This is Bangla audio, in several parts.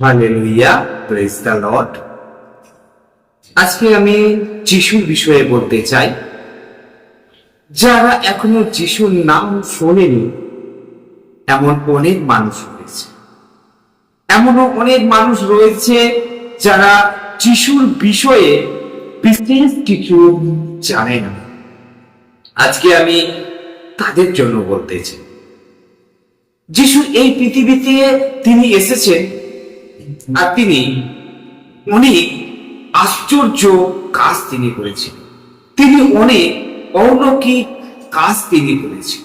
Hallelujah, praise the Lord. আজকে আমি যিশুর বিষয়ে বলতে চাই। যারা এখনো যিশুর নাম শোনেনি এমন অনেক মানুষ রয়েছে, এমনও অনেক মানুষ রয়েছে যারা যিশুর বিষয়ে বিশেষ কিছু জানে না। আজকে আমি তাদের জন্য বলতে চাই, যিশু এই পৃথিবীতে তিনি এসেছেন আর তিনি অনেক আশ্চর্য কাজ তিনি করেছেন, তিনি অনেক অলৌকিক কাজ তিনি করেছেন।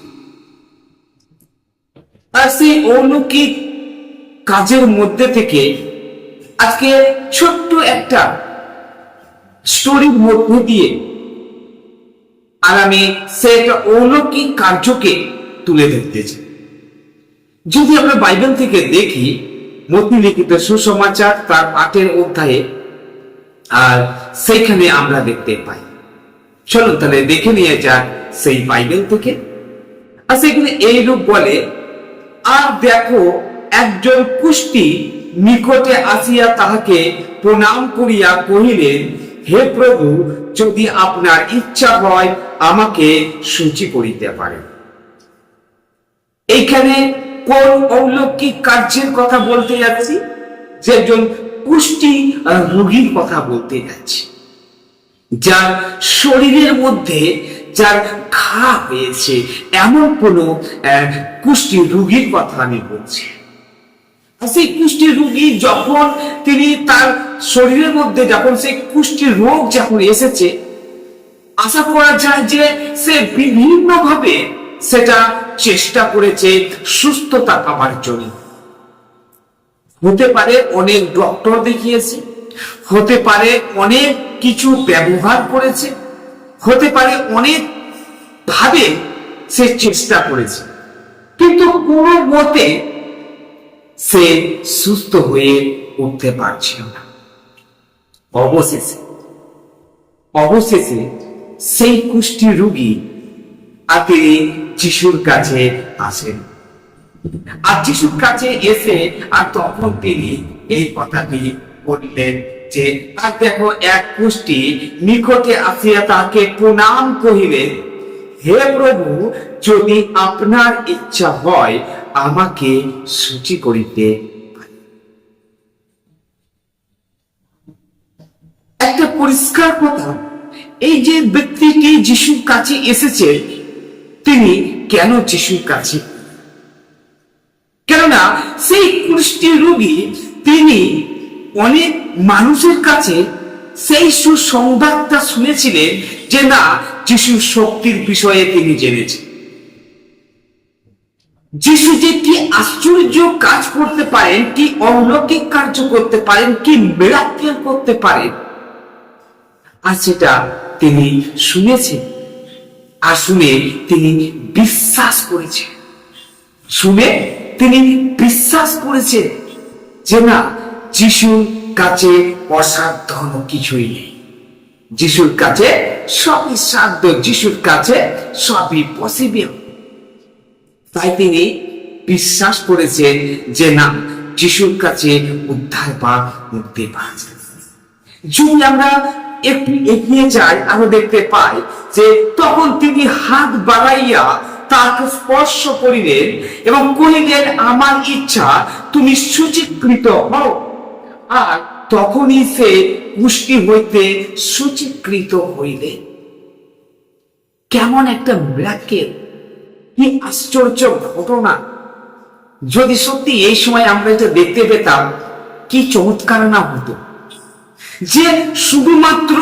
আর সেই অলৌকিক কাজের মধ্যে থেকে আজকে ছোট্ট একটা স্টোরির মধ্যে দিয়ে আর আমি সেই একটা অলৌকিক কার্যকে তুলে ধরতে চাই। যদি আমরা বাইবেল থেকে দেখি, মথি লিখিত সুসমাচার তার 8 অধ্যায়ে, আর সেইখানে আমরা দেখতে পাই। চলুন তাহলে দেখে নিয়ে যাক সেই বাইবেল থেকে। আর সেখানে এইরূপ বলে, আর দেখো একজন কুষ্টি নিকটে আসিয়া তাহাকে প্রণাম করিয়া কহিলেন, হে প্রভু, যদি আপনার ইচ্ছা হয় আমাকে সূচি করিতে পারেন। এইখানে কোন অলৌকিক কার্যের কথা বলতে যাচ্ছি? যে একজন কুষ্টি রোগীর কথা বলতে যাচ্ছি, যার শরীরের মধ্যে যার ঘা হয়েছে, এমন কোন কুষ্টি রোগীর কথা আমি বলছি। সেই কুষ্টি রোগী যখন তিনি তার শরীরের মধ্যে যখন সেই কুষ্টি রোগ যখন এসেছে, আশা করা যায় যে সে বিভিন্ন ভাবে সেটা চেষ্টা করেছে সুস্থতা পাওয়ার জন্য। হতে পারে অনেক ডক্টর দেখিয়েছে, হতে পারে অনেক কিছু ব্যবহার করেছে, হতে পারে অনেক ভাবে সে চেষ্টা করেছে, কিন্তু কোনো মতে সে সুস্থ হয়ে উঠতে পারছিল না। অবশেষে সেই কুষ্ঠী রোগী আর তিনি যিশুর কাছে আসেন। আর যিশুর কাছে এসে আর তখন তিনি এই কথাটি বললেন যে, আর দেখো এক কুষ্ঠী নিকটে আসিয়া তাকে প্রণাম কহিলেন, হে প্রভু, যদি আপনার ইচ্ছা হয় আমাকে সূচি করিতে। একটা পরিষ্কার কথা, এই যে ব্যক্তিটি যিশুর কাছে এসেছে, তিনি কেন যিশুর কাছে? কেননা সেই কুষ্ঠী রোগী তিনি অনেক মানুষের কাছে সেই সুসংবাদটা শুনেছিলেন যে না, যিশুর শক্তির বিষয়ে তিনি জেনেছেন। যিশু যে কি আশ্চর্য কাজ করতে পারেন, কি অলৌকিক কার্য করতে পারেন, কি মিরাকেল করতে পারেন, আর সেটা তিনি শুনেছেন। আর শুনে তিনি বিশ্বাস করেছেন, শুনে তিনি বিশ্বাস করেছেন যে না, যিশুর কাছে অসাধ্য কিছুই নেই, যিশুর কাছে সবই সাধ্য, যিশুর কাছে সবই পসিবল। তাই তিনি বিশ্বাস করেছেন যে না, যিশুর কাছে উদ্ধার বা মুক্তি পাওয়া যায়। যদি আমরা একটু এগিয়ে যাই, আমরা দেখতে পাই যে তখন তিনি হাত বাড়াইয়া তাকে স্পর্শ করিলেন এবং কহিলেন, আমার ইচ্ছা তুমি সূচীকৃত হও। আর তখনই সে কুষ্ঠী হইতে সূচীকৃত হইলেন। কেমন একটা মিরাকেল, কি আশ্চর্য ঘটনা! যদি সত্যি এই সময় আমরা এটা দেখতে পেতাম, কি চমৎকার না হতো যে শুধুমাত্র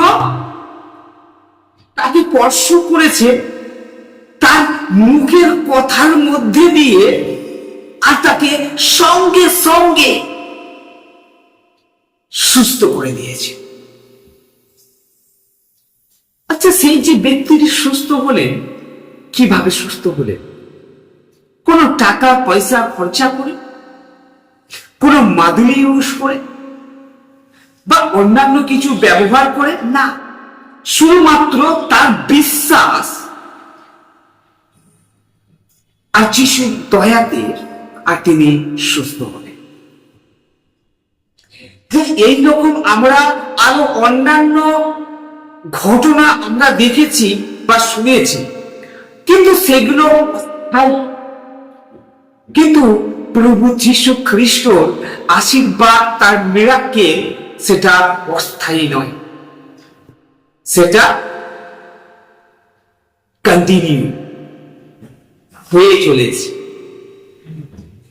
তাকে স্পর্শ করেছে, তার মুখের কথার মধ্যে দিয়ে, আর তাকে সঙ্গে সঙ্গে সুস্থ করে দিয়েছে। আচ্ছা, সেই যে ব্যক্তিটি সুস্থ হলেন, কিভাবে সুস্থ হলেন? কোন টাকা পয়সা খরচা করে, কোন মাদুলি ইউজ করে, বা অন্যান্য কিছু ব্যবহার করে না, শুধুমাত্র তার বিশ্বাস আর যিশুর দয়াতে, আর তিনি সুস্থ হলেন। যে এইরকম আমরা আরো অন্যান্য ঘটনা আমরা দেখেছি বা শুনেছি, কিন্তু সেগুলো কিন্তু প্রভু যীশু খ্রিস্টর আশীর্বাদ, তার মিরাক্কেল, সেটা অস্থায়ী নয়, সেটা কন্টিনিউ হয়ে চলেছে।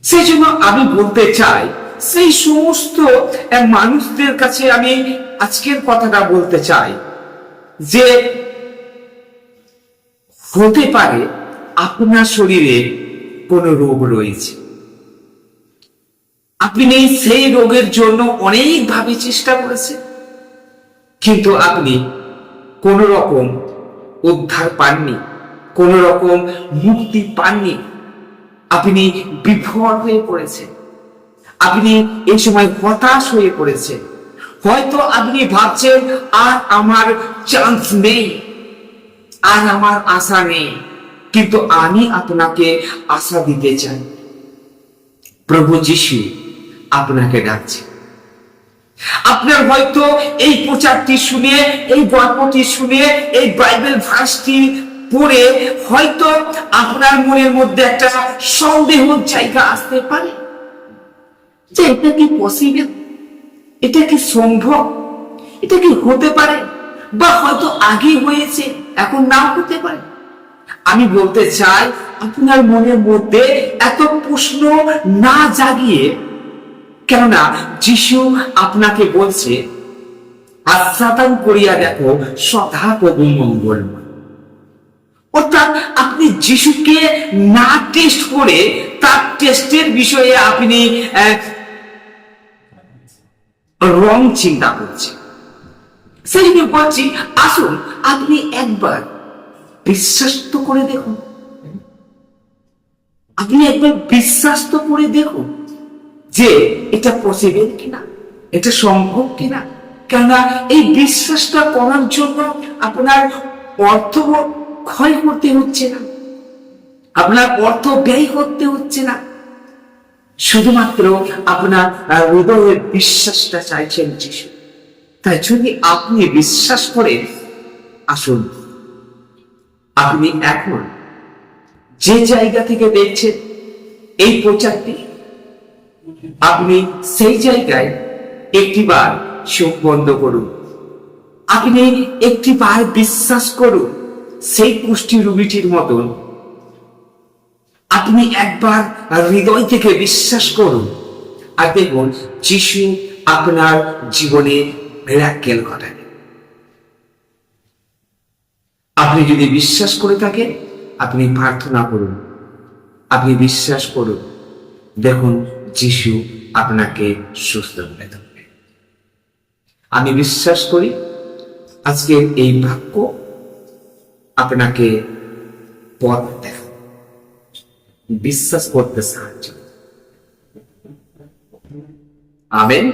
সেই জন্য আমি বলতে চাই, সেই সমস্ত মানুষদের কাছে আমি আজকের কথাটা বলতে চাই যে হতে পারে আপনার শরীরে কোনো রোগ রয়েছে, আপনি সেই রোগের জন্য অনেকভাবে চেষ্টা করেছেন, কিন্তু আপনি কোন রকম উদ্ধার পাননি, কোন রকম মুক্তি পাননি। আপনি বিফল হয়ে পড়েছেন, আপনি এই সময় হতাশ হয়ে পড়েছেন। হয়তো আপনি ভাবছেন আর আমার চান্স নেই, আর আমার আশা নেই, কিন্তু আমি আপনাকে আশা দিতে চাই। প্রভু যীশু আপনাকে ডাকছে। আপনার হয়তো এই প্রচারটি শুনে, এই গল্পটি শুনে, এই বাইবেল ভার্সটি পড়ে হয়তো আপনার মনের মধ্যে একটা সন্দেহের জায়গা আসতে পারে যে এটা কি পসিবল, এটা কি সম্ভব, এটা কি হতে পারে, বা হয়তো আগে হয়েছে এখন নাও হতে পারে। আমি বলতে চাই, আপনার মনের মধ্যে এত প্রশ্ন না জাগিয়ে, কেননা যিশু আপনাকে বলছে আশ্রাতান করিয়া দেখো সদা প্রভু মঙ্গলময়। অর্থাৎ আপনি যিশুকে না টেস্ট করে তার টেস্টের বিষয়ে আপনি রং চিন্তা করছেন। সেই জন্য বলছি, আসুন আপনি একবার বিশ্বাস তো করে দেখুন, আপনি একবার বিশ্বাস তো করে দেখুন যে এটা পসিবল কিনা, এটা সম্ভব কিনা। কেননা এই বিশ্বাসটা করার জন্য আপনার অর্থ ক্ষয় করতে হচ্ছে না, আপনার অর্থ ব্যয় করতে হচ্ছে না, শুধুমাত্র আপনার হৃদয়ের বিশ্বাসটা চাইছেন যিশু। তাই যদি আপনি বিশ্বাস করেন, আসুন আপনি এখন যে জায়গা থেকে দেখছেন এই প্রচারটি, আপনি সেই জায়গায় একটিবার চোখ বন্ধ করুন, আপনি একটিবার বিশ্বাস করুন সেই কুষ্ঠী রোগীটির মতন। আপনি একবার হৃদয় থেকে বিশ্বাস করুন, আর দেখুন যিশু আপনার জীবনে মিরাক্কেল ঘটাবে। আপনি যদি বিশ্বাস করে থাকেন, আপনি প্রার্থনা করুন, আপনি বিশ্বাস করুন, দেখুন যিশু আপনাকে সুস্থ করে দেবে। আমি বিশ্বাস করি আজকের এই বাক্য আপনাকে পথ দেখাবে, বিশ্বাস করতে সাহায্য। আমেন।